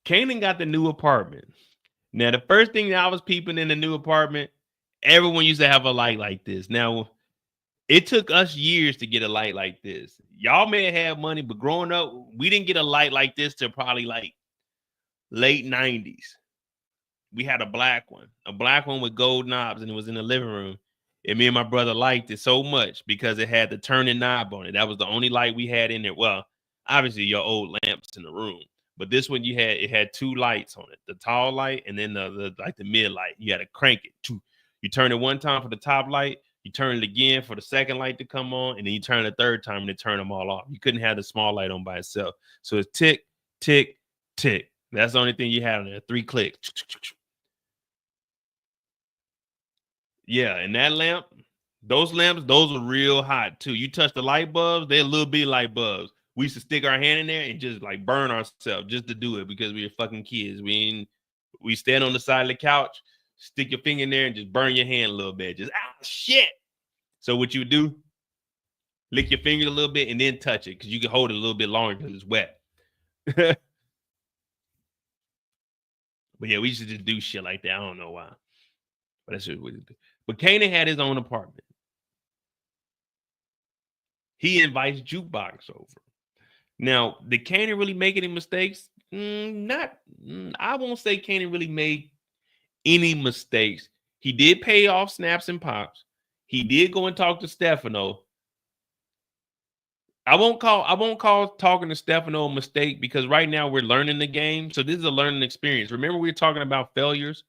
Kanan got the new apartment. Now, the first thing that I was peeping in the new apartment, everyone used to have a light like this. Now, it took us years to get a light like this. Y'all may have had money, but growing up, we didn't get a light like this till probably like late 90s. We had a black one with gold knobs, and it was in the living room. And me and my brother liked it so much because it had the turning knob on it. That was the only light we had in there. Well, obviously your old lamps in the room, but this one it had two lights on it, the tall light and then the like the mid light. You had to crank it. You turn it one time for the top light, you turn it again for the second light to come on, and then you turn it a third time and then turn them all off. You couldn't have the small light on by itself. So it's tick, tick, tick. That's the only thing you had on there. 3 clicks. Yeah, and that lamp, those lamps, those are real hot too. You touch the light bulbs, they're a little bit light bulbs. We used to stick our hand in there and just like burn ourselves just to do it because we were fucking kids. We stand on the side of the couch, stick your finger in there and just burn your hand a little bit. Just shit. So what you would do, lick your finger a little bit and then touch it because you can hold it a little bit longer because it's wet. But yeah, we used to just do shit like that. I don't know why. But that's just what we do. But Kanan had his own apartment. He invites Jukebox over. Now, did Kanan really make any mistakes? I won't say Kanan really made any mistakes. He did pay off Snaps and Pops. He did go and talk to Stefano. I won't call talking to Stefano a mistake because right now we're learning the game. So this is a learning experience. Remember, we were talking about failures.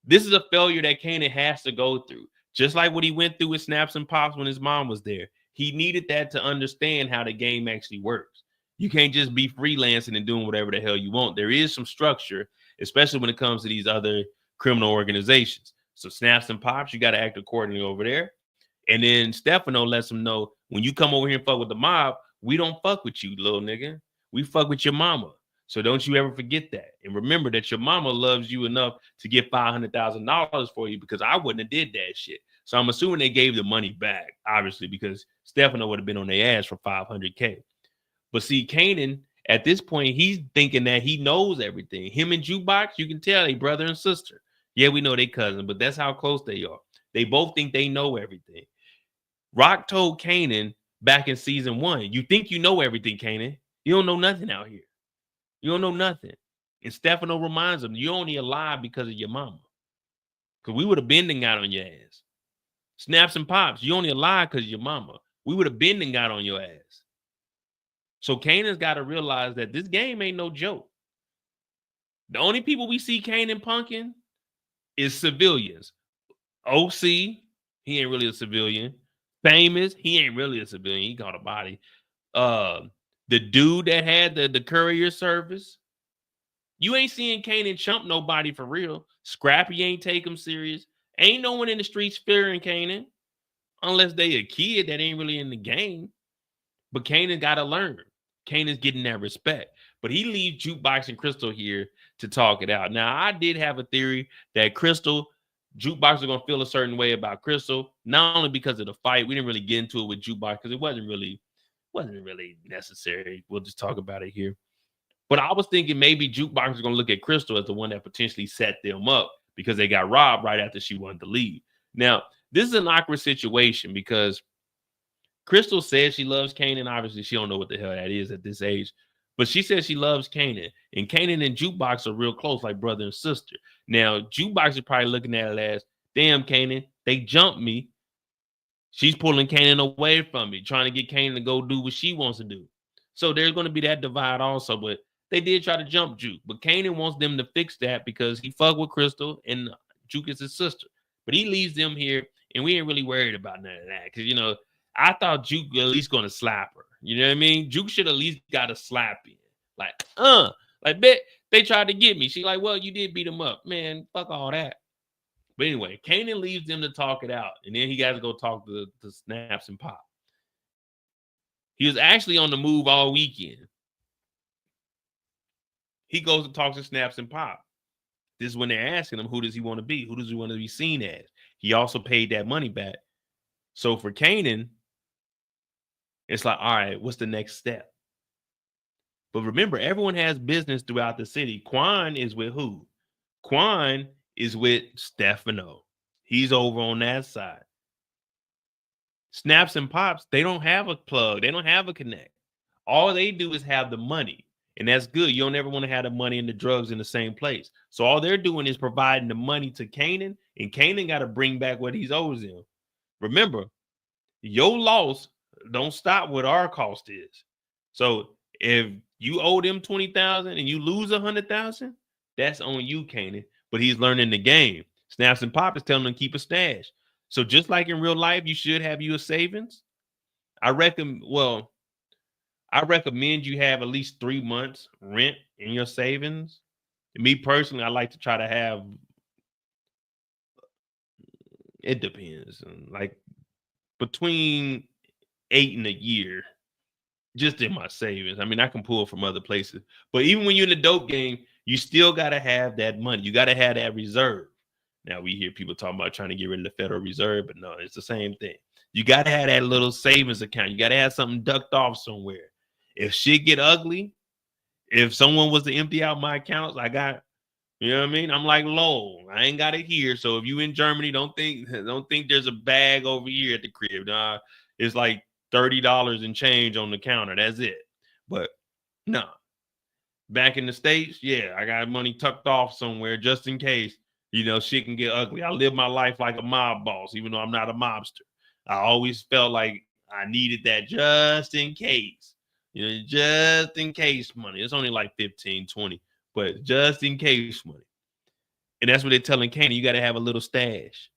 This is a failure that Kanan has to go through. Just like what he went through with Snaps and Pops when his mom was there. He needed that to understand how the game actually works. You can't just be freelancing and doing whatever the hell you want. There is some structure, especially when it comes to these other criminal organizations. So Snaps and Pops, you got to act accordingly over there. And then Stefano lets him know, when you come over here and fuck with the mob, we don't fuck with you, little nigga. We fuck with your mama. So don't you ever forget that. And remember that your mama loves you enough to get $500,000 for you because I wouldn't have did that shit. So I'm assuming they gave the money back, obviously, because Stefano would have been on their ass for $500K. But see, Kanan, at this point, he's thinking that he knows everything. Him and Jukebox, you can tell they brother and sister. Yeah, we know they cousin, but that's how close they are. They both think they know everything. Rock told Kanan back in season 1, you think you know everything, Kanan. You don't know nothing out here. You don't know nothing. And Stefano reminds him, you're only alive because of your mama. Because we would have been out on your ass. Snaps and Pops, you only alive because of your mama. We would have been out on your ass. So Kanan's got to realize that this game ain't no joke. The only people we see Kanan punking is civilians. OC, he ain't really a civilian. Famous, he ain't really a civilian. He caught a body. The dude that had the courier service, you ain't seeing Kanan chump nobody for real. Scrappy ain't take him serious. Ain't no one in the streets fearing Kanan unless they a kid that ain't really in the game. But Kanan got to learn. Kanan's getting that respect. But he leaves Jukebox and Crystal here to talk it out. Now, I did have a theory that Jukebox is going to feel a certain way about Crystal, not only because of the fight. We didn't really get into it with Jukebox because it wasn't really necessary. We'll just talk about it here. But I was thinking maybe Jukebox is going to look at Crystal as the one that potentially set them up because they got robbed right after she wanted to leave. Now, this is an awkward situation because Crystal says she loves Kanan. Obviously, she don't know what the hell that is at this age. But she says she loves Kanan. And Kanan and Jukebox are real close, like brother and sister. Now, Jukebox is probably looking at it as, damn, Kanan, they jumped me. She's pulling Kanan away from me, trying to get Kanan to go do what she wants to do. So there's going to be that divide also. But they did try to jump Juke. But Kanan wants them to fix that because he fucked with Crystal and Juke is his sister. But he leaves them here, and we ain't really worried about none of that. Because, you know, I thought Juke at least going to slap her. You know what I mean? Juke should at least got a slap in. Like, bet they tried to get me. She like, well, you did beat him up. Man, fuck all that. But anyway, Kanan leaves them to talk it out. And then he got to go talk to Snaps and Pop. He was actually on the move all weekend. He goes and talks to Snaps and Pop. This is when they're asking him, who does he want to be? Who does he want to be seen as? He also paid that money back. So for Kanan, it's like, all right, what's the next step? But remember, everyone has business throughout the city. Quan is with who? Quan is with Stefano. He's over on that side. Snaps and Pops, they don't have a plug. They don't have a connect. All they do is have the money. And that's good. You don't ever want to have the money and the drugs in the same place. So all they're doing is providing the money to Kanan, and Kanan got to bring back what he's owes him. Remember, your loss don't stop what our cost is. So if you owe them 20,000 and you lose 100,000, that's on you, Kanan. But he's learning the game. Snaps and Pop is telling him to keep a stash. So just like in real life, you should have you a savings. I recommend you have at least 3 months rent in your savings. And me personally, I like to try to have, it depends, like between 8 and a year just in my savings. I mean, I can pull from other places, but even when you're in the dope game, you still got to have that money. You got to have that reserve. Now we hear people talking about trying to get rid of the Federal Reserve, but no, it's the same thing. You got to have that little savings account. You got to have something ducked off somewhere. If shit get ugly, if someone was to empty out my accounts, I got, you know what I mean? I'm like, low, I ain't got it here. So if you in Germany, don't think there's a bag over here at the crib. Nah, it's like $30 and change on the counter. That's it. But no, back in the States, yeah, I got money tucked off somewhere just in case, shit can get ugly. I live my life like a mob boss, even though I'm not a mobster. I always felt like I needed that just in case, just in case money. It's only like 15, 20, but just in case money. And that's what they're telling Kanan. You got to have a little stash.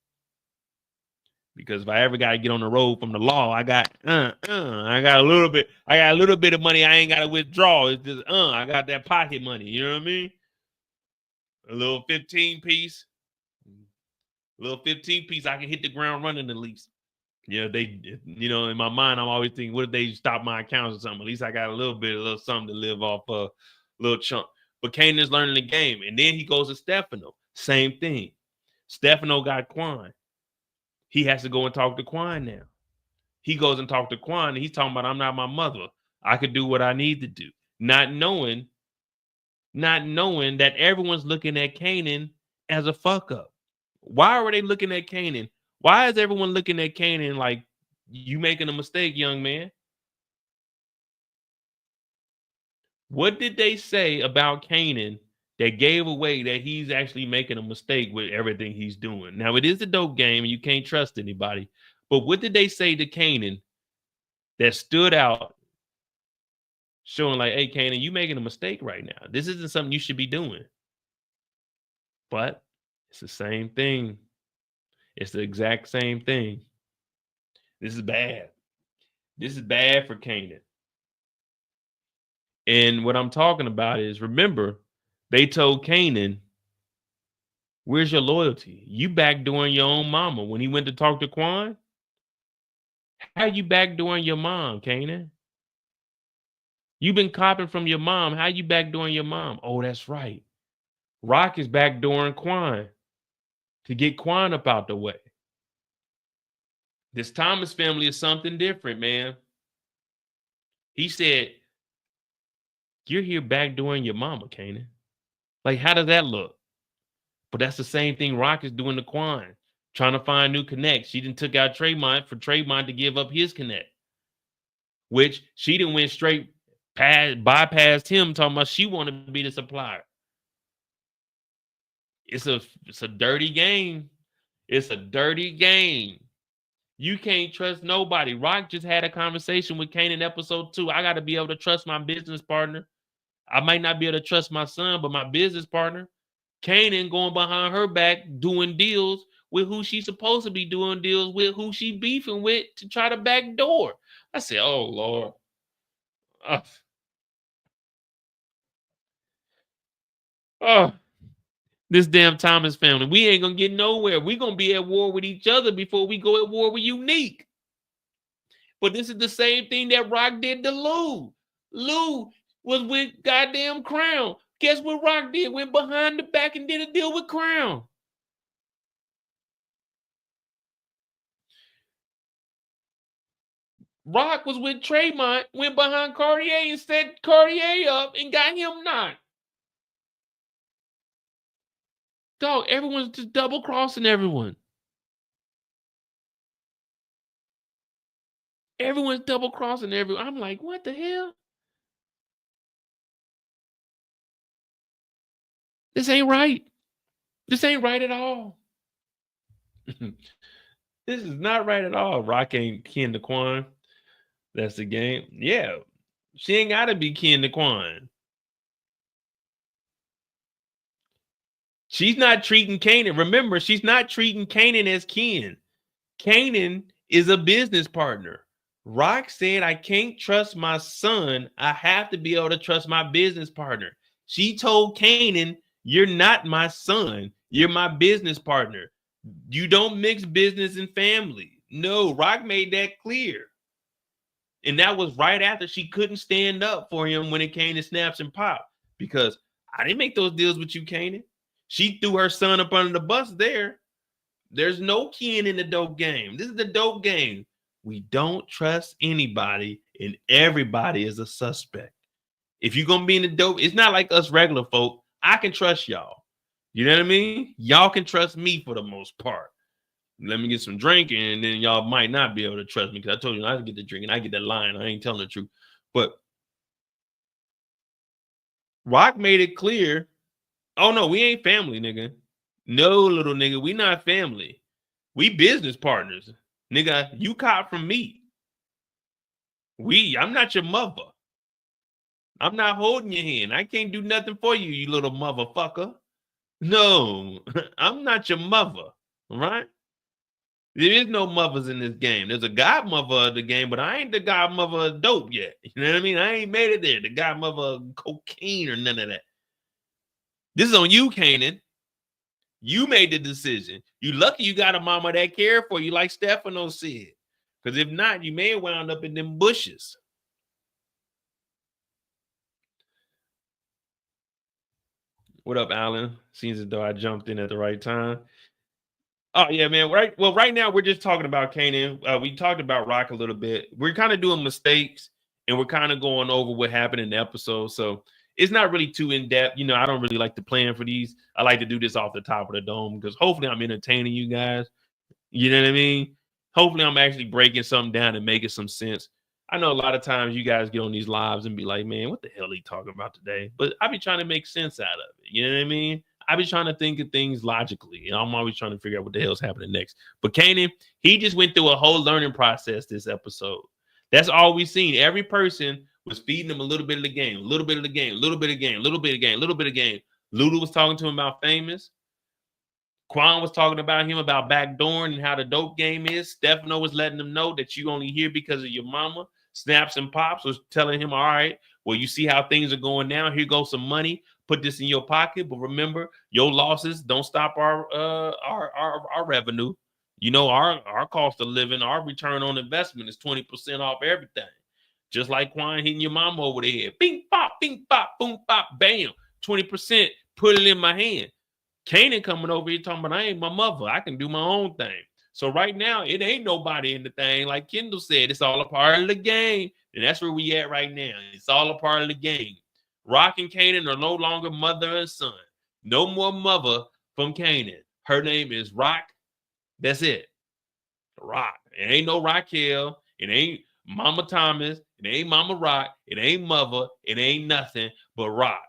Because if I ever got to get on the road from the law, I got a little bit of money I ain't got to withdraw. It's just I got that pocket money. You know what I mean? A little 15 piece. A little 15 piece, I can hit the ground running at least. Yeah, in my mind, I'm always thinking, what if they stop my accounts or something? At least I got a little something to live off a little chunk. But Kanan's learning the game. And then he goes to Stefano. Same thing. Stefano got Quan. He has to go and talk to Quan now. He goes and talks to Quan, and he's talking about, I'm not my mother. I could do what I need to do. Not knowing that everyone's looking at Kanan as a fuck up. Why are they looking at Kanan? Why is everyone looking at Kanan like, you making a mistake, young man? What did they say about Kanan that gave away that he's actually making a mistake with everything he's doing? Now, it is a dope game and you can't trust anybody. But what did they say to Kanan that stood out, showing like, hey, Kanan, you making a mistake right now. This isn't something you should be doing. But it's the same thing. It's the exact same thing. This is bad. This is bad for Kanan. And what I'm talking about is, remember, they told Kanan, where's your loyalty? You backdooring your own mama. When he went to talk to Quan, how you backdooring your mom, Kanan? You've been copping from your mom. How you backdooring your mom? Oh, that's right. Rock is backdooring Quan to get Quan up out the way. This Thomas family is something different, man. He said, you're here backdooring your mama, Kanan. Like, how does that look? But that's the same thing Rock is doing to Quan, trying to find new connects. She didn't took out Tremont for Tremont to give up his connect, which she didn't went straight bypassed him, talking about she wanted to be the supplier. It's a dirty game. It's a dirty game. You can't trust nobody. Rock just had a conversation with Kanan in episode 2. I got to be able to trust my business partner. I might not be able to trust my son, but my business partner. Kanan going behind her back doing deals with who she's supposed to be doing deals with, who she beefing with to try to backdoor. I said, oh, Lord. This damn Thomas family. We ain't going to get nowhere. We're going to be at war with each other before we go at war with Unique. But this is the same thing that Rock did to Lou. Lou was with goddamn Crown. Guess what Rock did? Went behind the back and did a deal with Crown. Rock was with Tremont, went behind Cartier and set Cartier up and got him knocked. Dog, everyone's just double crossing everyone. Everyone's double crossing everyone. I'm like, what the hell? This ain't right. This ain't right at all. This is not right at all. Rock ain't kin to Quan. That's the game. Yeah. She ain't gotta be kin to Quan. She's not treating Kanan. Remember, she's not treating Kanan as kin. Kanan is a business partner. Rock said, I can't trust my son. I have to be able to trust my business partner. She told Kanan, you're not my son. You're my business partner. You don't mix business and family. No, Rock made that clear. And that was right after she couldn't stand up for him when it came to snaps and pop. Because I didn't make those deals with you, Kanan. She threw her son up under the bus there. There's no kin in the dope game. This is the dope game. We don't trust anybody, and everybody is a suspect. If you're gonna be in the dope, it's not like us regular folk. I can trust y'all. You know what I mean? Y'all can trust me for the most part. Let me get some drinking, and then y'all might not be able to trust me because I told you I get the drinking, I get that line. I ain't telling the truth. But Rock made it clear. Oh no, we ain't family, nigga. No, little nigga, we not family. We business partners. Nigga, you cop from me. I'm not your mother. I'm not holding your hand. I can't do nothing for you, you little motherfucker. No, I'm not your mother. All right? There is no mothers in this game. There's a godmother of the game, but I ain't the godmother of dope yet. You know what I mean? I ain't made it there. The godmother of cocaine or none of that. This is on you, Kanan. You made the decision. You lucky you got a mama that cared for you, like Stefano said. Because if not, you may have wound up in them bushes. What up, Alan? Seems as though I jumped in at the right time. Oh yeah, man. Right. Well, right now we're just talking about Kanan. We talked about Rock a little bit. We're kind of doing mistakes, and we're kind of going over what happened in the episode. So it's not really too in depth. You know, I don't really like to plan for these. I like to do this off the top of the dome because hopefully I'm entertaining you guys. You know what I mean? Hopefully I'm actually breaking something down and making some sense. I know a lot of times you guys get on these lives and be like, man, what the hell are you talking about today? But I be trying to make sense out of it. You know what I mean? I be trying to think of things logically. And I'm always trying to figure out what the hell's happening next. But Kanan, he just went through a whole learning process this episode. That's all we've seen. Every person was feeding him a little bit of the game, a little bit of the game, a little bit of game, a little bit of game, a little bit of game. Lulu was talking to him about Famous. Quan was talking about him about backdooring and how the dope game is. Stefano was letting him know that you only here because of your mama. Snaps and Pops was telling him, all right, well, you see how things are going now. Here goes some money. Put this in your pocket. But remember, your losses don't stop our revenue. You know, our cost of living, our return on investment is 20% off everything. Just like Quan hitting your mama over the head. Bing, pop, boom, pop, bam. 20%, put it in my hand. Kanan coming over here talking about I ain't my mother. I can do my own thing. So right now, it ain't nobody in the thing. Like Kendall said, it's all a part of the game. And that's where we at right now. It's all a part of the game. Rock and Kanan are no longer mother and son. No more mother from Kanan. Her name is Rock. That's it. Rock. It ain't no Raquel. It ain't Mama Thomas. It ain't Mama Rock. It ain't mother. It ain't nothing but Rock.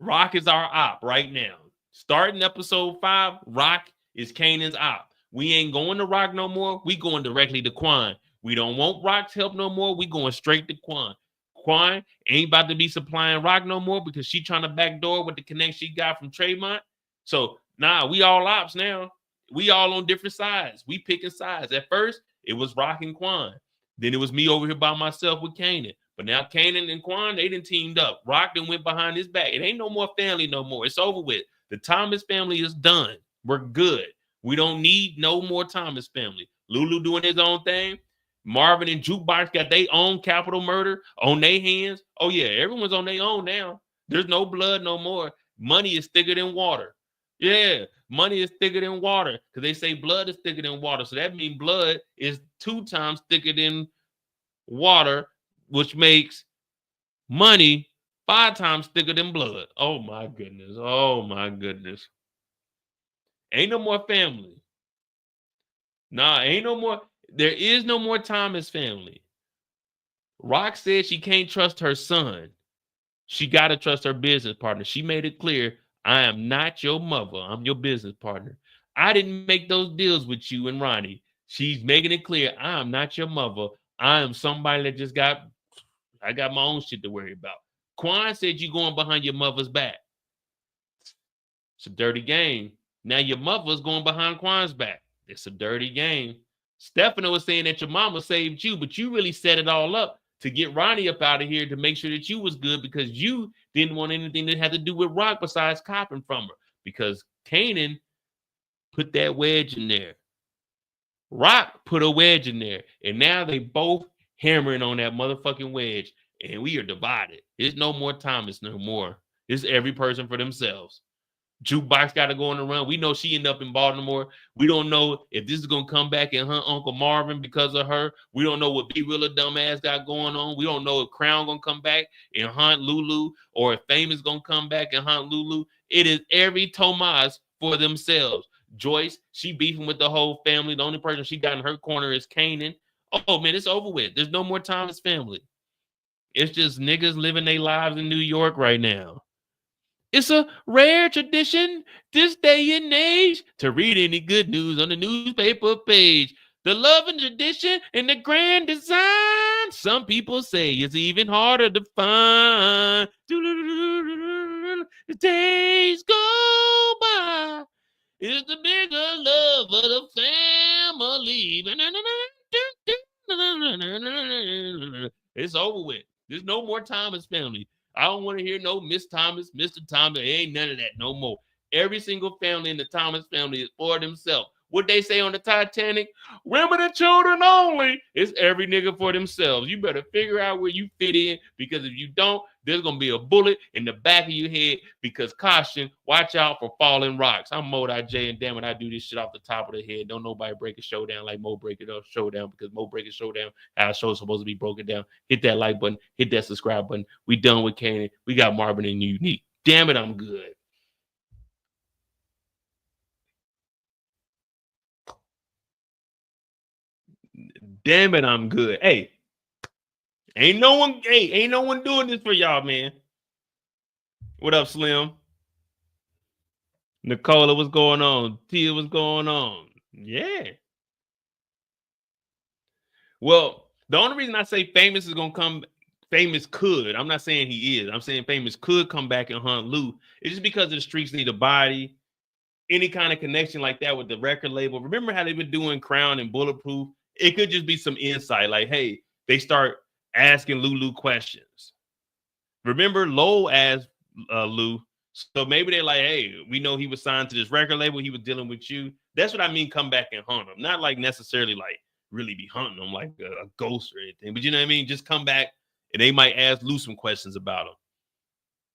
Rock is our op right now. Starting episode 5, Rock is Kanan's op. We ain't going to Rock no more. We going directly to Quan. We don't want Rock's help no more. We going straight to Quan. Quan ain't about to be supplying Rock no more because she trying to backdoor with the connection she got from Tremont. So, we all ops now. We all on different sides. We picking sides. At first, it was Rock and Quan. Then it was me over here by myself with Kanan. But now Kanan and Quan, they done teamed up. Rock done went behind his back. It ain't no more family no more. It's over with. The Thomas family is done. We're good. We don't need no more Thomas family. Lulu doing his own thing. Marvin and Jukebox got their own capital murder on their hands. Oh, yeah, everyone's on their own now. There's no blood no more. Money is thicker than water. Yeah, money is thicker than water because they say blood is thicker than water. So that means blood is 2 times thicker than water, which makes money 5 times thicker than blood. Oh my goodness. Oh my goodness. Ain't no more family. Nah, ain't no more. There is no more time as family. Rock said she can't trust her son. She got to trust her business partner. She made it clear, I am not your mother. I'm your business partner. I didn't make those deals with you and Ronnie. She's making it clear, I am not your mother. I am somebody that I got my own shit to worry about. Quan said you going behind your mother's back. It's a dirty game. Now your mother's going behind Quan's back. It's a dirty game. Stefano was saying that your mama saved you, but you really set it all up to get Ronnie up out of here to make sure that you was good because you didn't want anything that had to do with Rock besides copping from her. Because Kanan put that wedge in there. Rock put a wedge in there. And now they both hammering on that motherfucking wedge. And we are divided. There's no more Thomas, no more. It's every person for themselves. Jukebox got to go on the run. We know she ended up in Baltimore. We don't know if this is going to come back and hunt Uncle Marvin because of her. We don't know what B Willa dumbass got going on. We don't know if Crown going to come back and hunt Lulu or if Famous going to come back and hunt Lulu. It is every Tomas for themselves. Joyce, she beefing with the whole family. The only person she got in her corner is Kanan. Oh, man, it's over with. There's no more time as family. It's just niggas living their lives in New York right now. It's a rare tradition this day and age to read any good news on the newspaper page. The love and tradition and the grand design. Some people say it's even harder to find. The days go by. It's the bigger love of the family. It's over with. There's no more time as family. I don't want to hear no Miss Thomas, Mr. Thomas. There ain't none of that no more. Every single family in the Thomas family is for themselves. What they say on the Titanic, women and children only. It's every nigga for themselves. You better figure out where you fit in because if you don't, there's going to be a bullet in the back of your head because caution, watch out for falling rocks. I'm Modai J and damn it, I do this shit off the top of the head. Don't nobody break a show down like Mo break it up show down because Mo break a show down how a show's supposed to be broken down. Hit that like button, hit that subscribe button. We done with Kanan. We got Marvin and Unique. Damn it, I'm good. Damn it, I'm good. Hey, ain't no one doing this for y'all, man. What up, Slim? Nicola, what's going on? Tia, what's going on? Yeah. Well, the only reason I say Famous is gonna come, Famous could. I'm not saying he is. I'm saying Famous could come back and hunt Lou. It's just because the streets need a body. Any kind of connection like that with the record label. Remember how they've been doing Crown and Bulletproof? It could just be some insight, like, hey, they start asking Lulu questions. Remember, Lowell asked Lou, so maybe they're like, hey, we know he was signed to this record label. He was dealing with you. That's what I mean. Come back and hunt him, not like necessarily like really be hunting him like a ghost or anything. But you know what I mean? Just come back and they might ask Lou some questions about him.